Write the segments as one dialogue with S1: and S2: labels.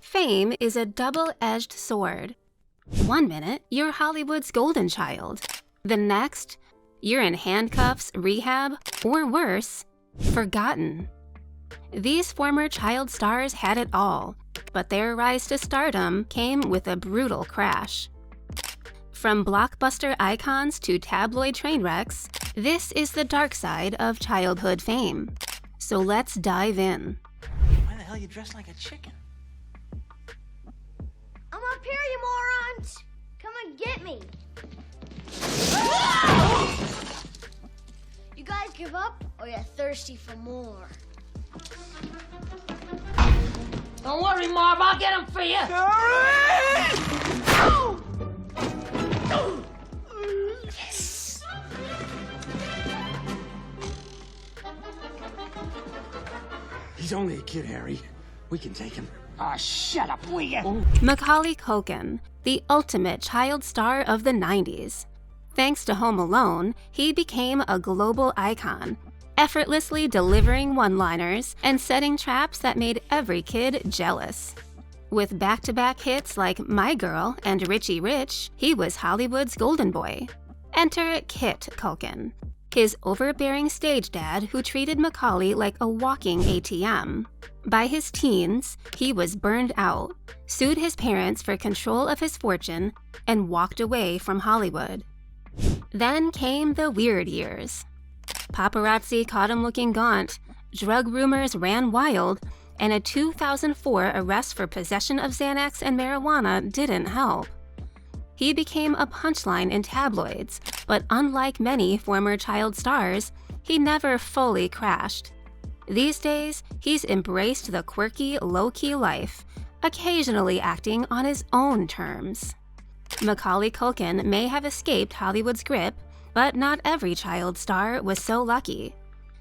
S1: Fame is a double-edged sword. One minute, you're Hollywood's golden child. The next, you're in handcuffs, rehab, or worse, forgotten. These former child stars had it all, but their rise to stardom came with a brutal crash. From blockbuster icons to tabloid train wrecks, this is the dark side of childhood fame. So let's dive in.
S2: Why the hell you dressed like a chicken?
S3: I'm up here, you morons! Come and get me! You guys give up, or you're thirsty for more?
S4: Don't worry, Marv, I'll get him for you!
S2: Yes! He's only a kid, Harry. We can take him.
S4: Oh, shut up, will you?
S1: Macaulay Culkin, the ultimate child star of the 90s. Thanks to Home Alone, he became a global icon, effortlessly delivering one-liners and setting traps that made every kid jealous. With back-to-back hits like My Girl and Richie Rich, he was Hollywood's golden boy. Enter Kit Culkin, his overbearing stage dad who treated Macaulay like a walking ATM. By his teens, he was burned out, sued his parents for control of his fortune, and walked away from Hollywood. Then came the weird years. Paparazzi caught him looking gaunt, drug rumors ran wild, and a 2004 arrest for possession of Xanax and marijuana didn't help. He became a punchline in tabloids, but unlike many former child stars, he never fully crashed. These days, he's embraced the quirky, low-key life, occasionally acting on his own terms. Macaulay Culkin may have escaped Hollywood's grip, but not every child star was so lucky.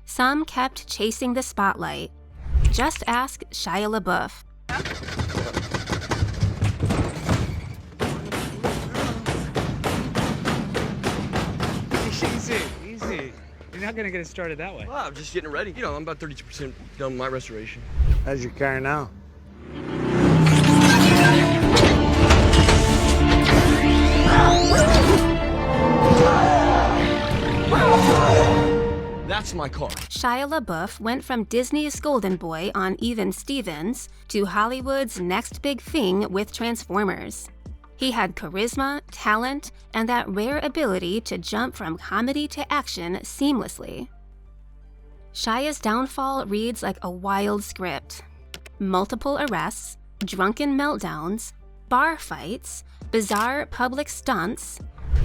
S1: Some kept chasing the spotlight. Just ask Shia LaBeouf.
S5: Easy. You're not gonna get it started that way.
S6: Well, I'm just getting ready. You know, I'm about 32% done with my restoration.
S5: How's your car now?
S6: That's my car.
S1: Shia LaBeouf went from Disney's golden boy on Even Stevens to Hollywood's next big thing with Transformers. He had charisma, talent, and that rare ability to jump from comedy to action seamlessly. Shia's downfall reads like a wild script. Multiple arrests, drunken meltdowns, bar fights, bizarre public stunts.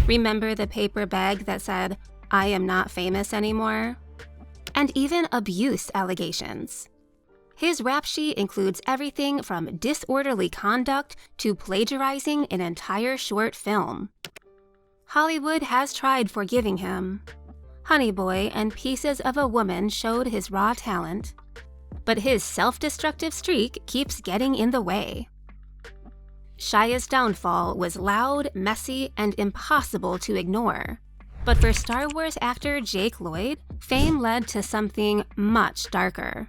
S1: Remember the paper bag that said, "I am not famous anymore"? And even abuse allegations. His rap sheet includes everything from disorderly conduct to plagiarizing an entire short film. Hollywood has tried forgiving him. Honey Boy and Pieces of a Woman showed his raw talent. But his self-destructive streak keeps getting in the way. Shia's downfall was loud, messy, and impossible to ignore. But for Star Wars actor Jake Lloyd, fame led to something much darker.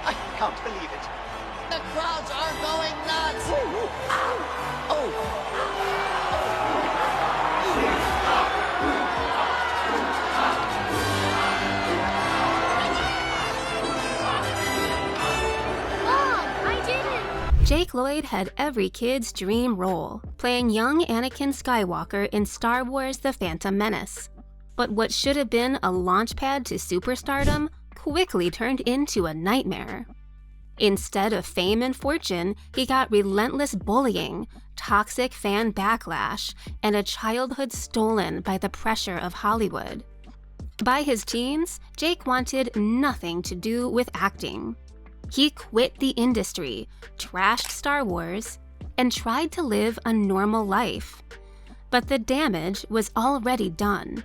S2: I can't believe it.
S4: The crowds are going nuts!
S3: Mom, I did it!
S1: Jake Lloyd had every kid's dream role, playing young Anakin Skywalker in Star Wars: The Phantom Menace. But what should have been a launchpad to superstardom quickly turned into a nightmare. Instead of fame and fortune, he got relentless bullying, toxic fan backlash, and a childhood stolen by the pressure of Hollywood. By his teens, Jake wanted nothing to do with acting. He quit the industry, trashed Star Wars, and tried to live a normal life. But the damage was already done.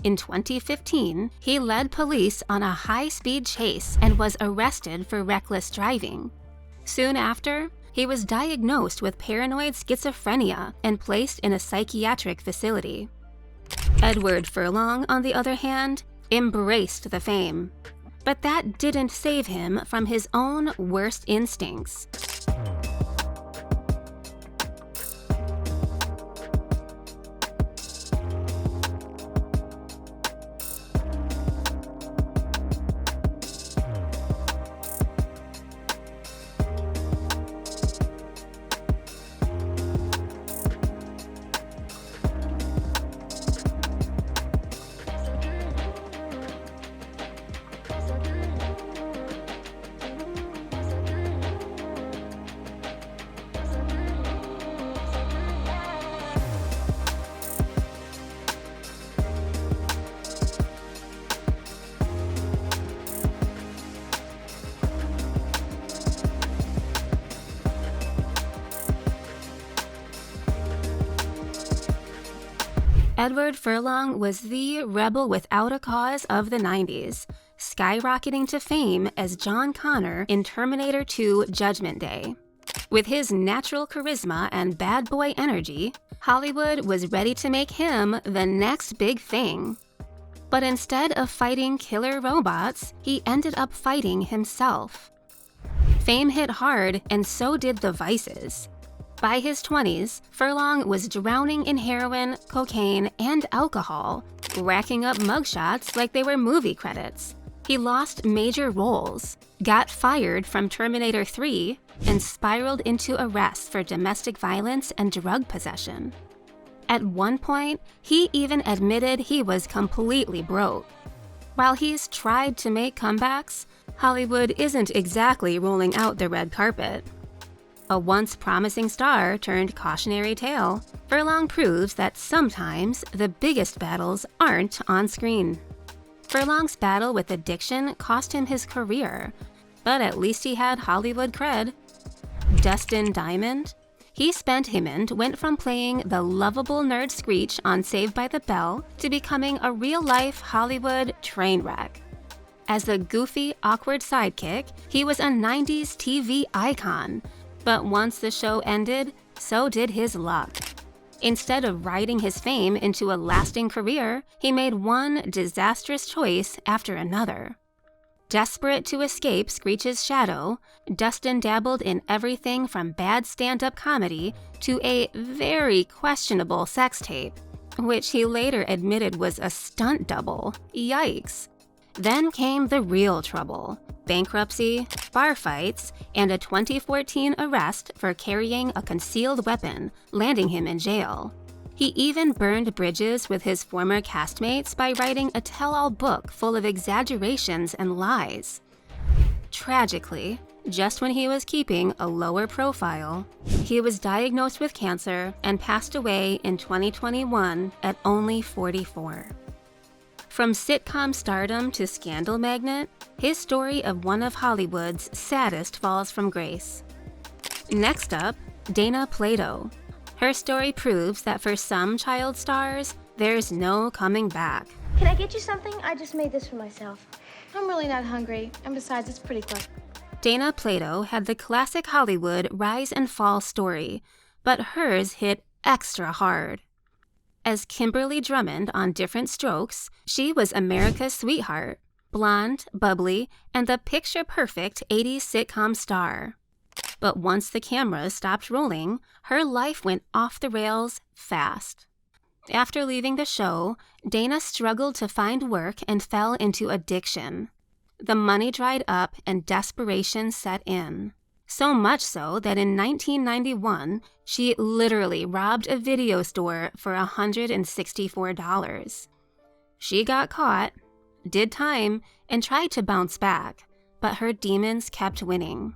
S1: In 2015, he led police on a high-speed chase and was arrested for reckless driving. Soon after, he was diagnosed with paranoid schizophrenia and placed in a psychiatric facility. Edward Furlong, on the other hand, embraced the fame. But that didn't save him from his own worst instincts. Edward Furlong was the rebel without a cause of the 90s, skyrocketing to fame as John Connor in Terminator 2: Judgment Day. With his natural charisma and bad boy energy, Hollywood was ready to make him the next big thing. But instead of fighting killer robots, he ended up fighting himself. Fame hit hard, and so did the vices. By his 20s, Furlong was drowning in heroin, cocaine, and alcohol, racking up mugshots like they were movie credits. He lost major roles, got fired from Terminator 3, and spiraled into arrests for domestic violence and drug possession. At one point, he even admitted he was completely broke. While he's tried to make comebacks, Hollywood isn't exactly rolling out the red carpet. A once promising star turned cautionary tale, Furlong proves that sometimes the biggest battles aren't on screen. Furlong's battle with addiction cost him his career, but at least he had Hollywood cred. Dustin Diamond? He spent him and went from playing the lovable nerd Screech on Saved by the Bell to becoming a real-life Hollywood train wreck. As the goofy, awkward sidekick, he was a 90s TV icon. But once the show ended, so did his luck. Instead of riding his fame into a lasting career, he made one disastrous choice after another. Desperate to escape Screech's shadow, Dustin dabbled in everything from bad stand-up comedy to a very questionable sex tape, which he later admitted was a stunt double. Yikes. Then came the real trouble: bankruptcy, bar fights, and a 2014 arrest for carrying a concealed weapon, landing him in jail. He even burned bridges with his former castmates by writing a tell-all book full of exaggerations and lies. Tragically, just when he was keeping a lower profile, he was diagnosed with cancer and passed away in 2021 at only 44. From sitcom stardom to scandal magnate, his story of one of Hollywood's saddest falls from grace. Next up, Dana Plato. Her story proves that for some child stars, there's no coming back.
S3: Can I get you something? I just made this for myself. I'm really not hungry, and besides, it's pretty quick.
S1: Dana Plato had the classic Hollywood rise and fall story, but hers hit extra hard. As Kimberly Drummond on Different Strokes, she was America's sweetheart, blonde, bubbly, and the picture-perfect 80s sitcom star. But once the cameras stopped rolling, her life went off the rails fast. After leaving the show, Dana struggled to find work and fell into addiction. The money dried up and desperation set in. So much so that in 1991, she literally robbed a video store for $164. She got caught, did time, and tried to bounce back, but her demons kept winning.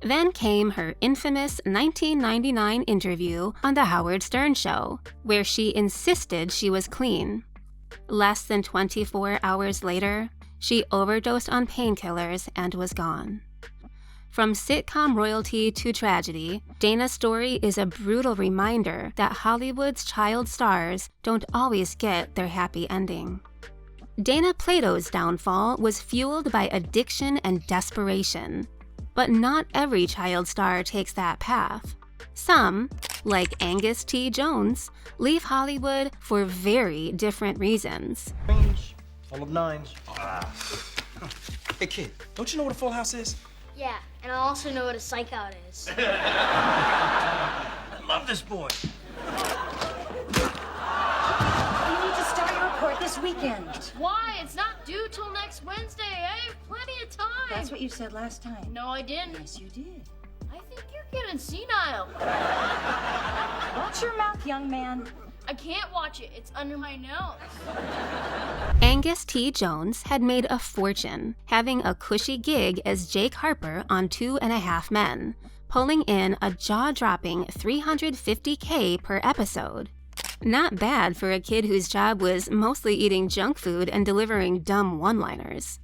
S1: Then came her infamous 1999 interview on The Howard Stern Show, where she insisted she was clean. Less than 24 hours later, she overdosed on painkillers and was gone. From sitcom royalty to tragedy, Dana's story is a brutal reminder that Hollywood's child stars don't always get their happy ending. Dana Plato's downfall was fueled by addiction and desperation. But not every child star takes that path. Some, like Angus T. Jones, leave Hollywood for very different reasons.
S7: Queens, full of nines. Hey kid, don't you know what a full house is?
S3: Yeah, and I also know what a psych out is.
S7: I love this boy.
S8: You need to start your report this weekend.
S3: Why? It's not due till next Wednesday. I have plenty of time.
S8: That's what you said last time.
S3: No, I didn't.
S8: Yes, you did.
S3: I think you're getting senile.
S8: Watch your mouth, young man.
S3: I can't watch it. It's under my nose.
S1: Angus T. Jones had made a fortune, having a cushy gig as Jake Harper on 2.5 Men, pulling in a jaw-dropping $350K per episode. Not bad for a kid whose job was mostly eating junk food and delivering dumb one-liners.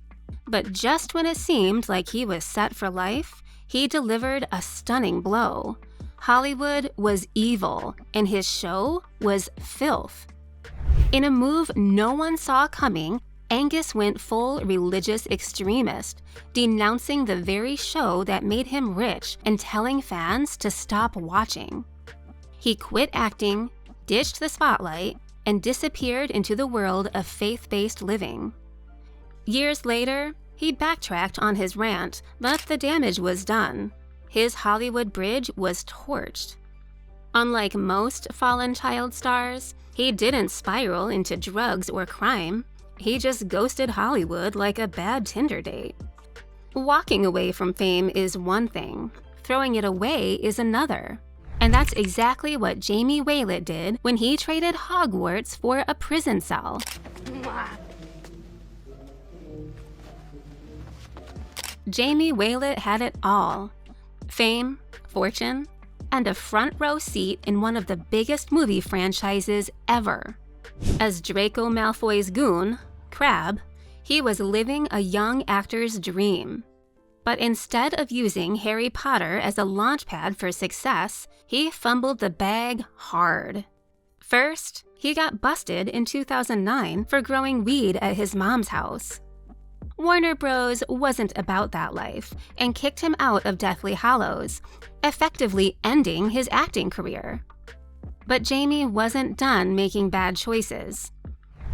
S1: But just when it seemed like he was set for life, he delivered a stunning blow. Hollywood was evil, and his show was filth. In a move no one saw coming, Angus went full religious extremist, denouncing the very show that made him rich and telling fans to stop watching. He quit acting, ditched the spotlight, and disappeared into the world of faith-based living. Years later, he backtracked on his rant, but the damage was done. His Hollywood bridge was torched. Unlike most fallen child stars, he didn't spiral into drugs or crime. He just ghosted Hollywood like a bad Tinder date. Walking away from fame is one thing. Throwing it away is another. And that's exactly what Jamie Waylett did when he traded Hogwarts for a prison cell. Jamie Waylett had it all. Fame, fortune, and a front row seat in one of the biggest movie franchises ever. As Draco Malfoy's goon, Crabbe, he was living a young actor's dream. But instead of using Harry Potter as a launchpad for success, he fumbled the bag hard. First, he got busted in 2009 for growing weed at his mom's house. Warner Bros. Wasn't about that life and kicked him out of Deathly Hallows, effectively ending his acting career. But Jamie wasn't done making bad choices.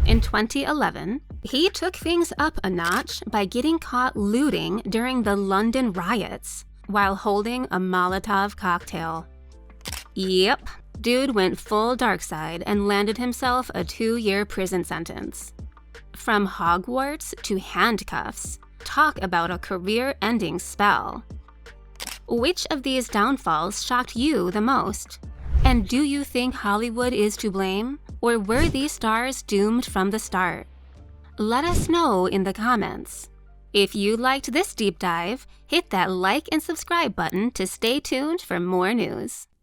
S1: In 2011, he took things up a notch by getting caught looting during the London riots while holding a Molotov cocktail. Yep, dude went full dark side and landed himself a 2-year prison sentence. From Hogwarts to handcuffs, talk about a career-ending spell. Which of these downfalls shocked you the most? And do you think Hollywood is to blame, or were these stars doomed from the start? Let us know in the comments. If you liked this deep dive, hit that like and subscribe button to stay tuned for more news.